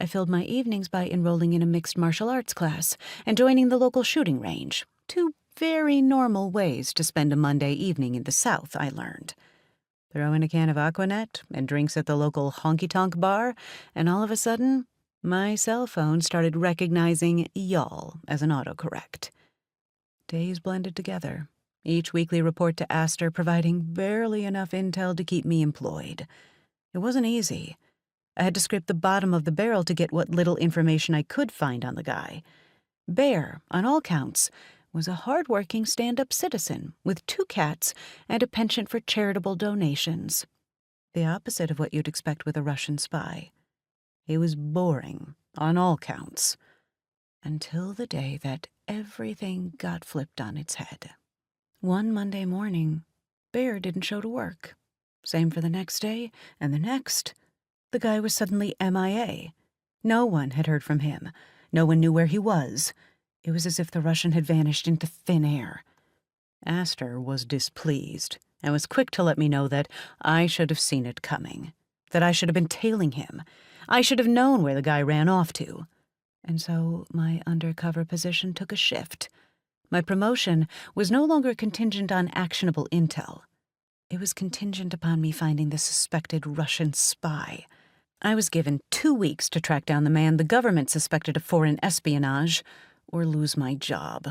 I filled my evenings by enrolling in a mixed martial arts class and joining the local shooting range. Two very normal ways to spend a Monday evening in the South, I learned. Throw in a can of Aquanet and drinks at the local honky-tonk bar, and all of a sudden, my cell phone started recognizing y'all as an autocorrect. Days blended together, each weekly report to Astor providing barely enough intel to keep me employed. It wasn't easy. I had to scrape the bottom of the barrel to get what little information I could find on the guy. Bear, on all counts, was a hard-working stand-up citizen with 2 cats and a penchant for charitable donations. The opposite of what you'd expect with a Russian spy. He was boring, on all counts. Until the day that everything got flipped on its head. One Monday morning, Bear didn't show to work. Same for the next day, and the next. The guy was suddenly MIA. No one had heard from him. No one knew where he was. It was as if the Russian had vanished into thin air. Astor was displeased and was quick to let me know that I should have seen it coming, that I should have been tailing him. I should have known where the guy ran off to. And so my undercover position took a shift. My promotion was no longer contingent on actionable intel. It was contingent upon me finding the suspected Russian spy. I was given 2 weeks to track down the man the government suspected of foreign espionage, or lose my job.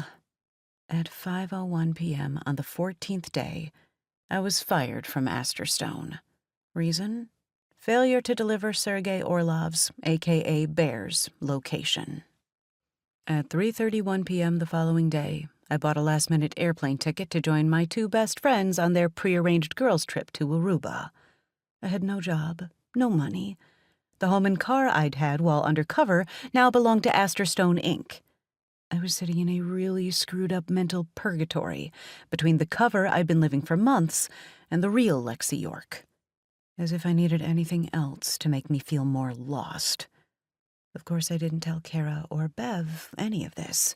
At 5:01 p.m. on the 14th day, I was fired from Astor Stone. Reason? Failure to deliver Sergei Orlov's, a.k.a. Bear's, location. At 3:31 p.m. the following day, I bought a last-minute airplane ticket to join my 2 best friends on their prearranged girls' trip to Aruba. I had no job, no money. The home and car I'd had while undercover now belonged to Astor Stone, Inc. I was sitting in a really screwed-up mental purgatory between the cover I'd been living for months and the real Lexi York. As if I needed anything else to make me feel more lost. Of course, I didn't tell Kara or Bev any of this.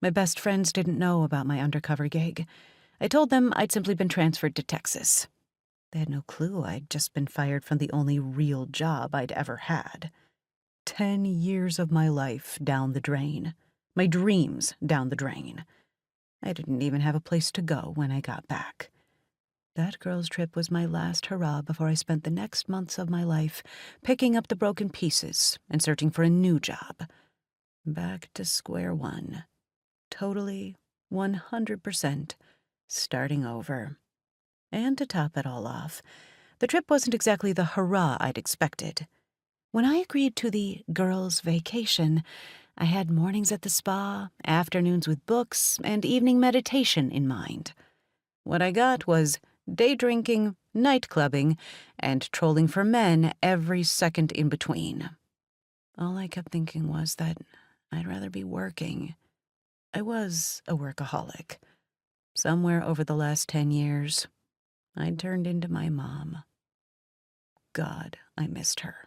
My best friends didn't know about my undercover gig. I told them I'd simply been transferred to Texas. They had no clue I'd just been fired from the only real job I'd ever had. 10 years of my life down the drain. My dreams down the drain. I didn't even have a place to go when I got back. That girls' trip was my last hurrah before I spent the next months of my life picking up the broken pieces and searching for a new job. Back to square one. Totally, 100%, starting over. And to top it all off, the trip wasn't exactly the hurrah I'd expected. When I agreed to the girls' vacation, I had mornings at the spa, afternoons with books, and evening meditation in mind. What I got was day drinking, night clubbing, and trolling for men every second in between. All I kept thinking was that I'd rather be working. I was a workaholic. Somewhere over the last 10 years, I'd turned into my mom. God, I missed her.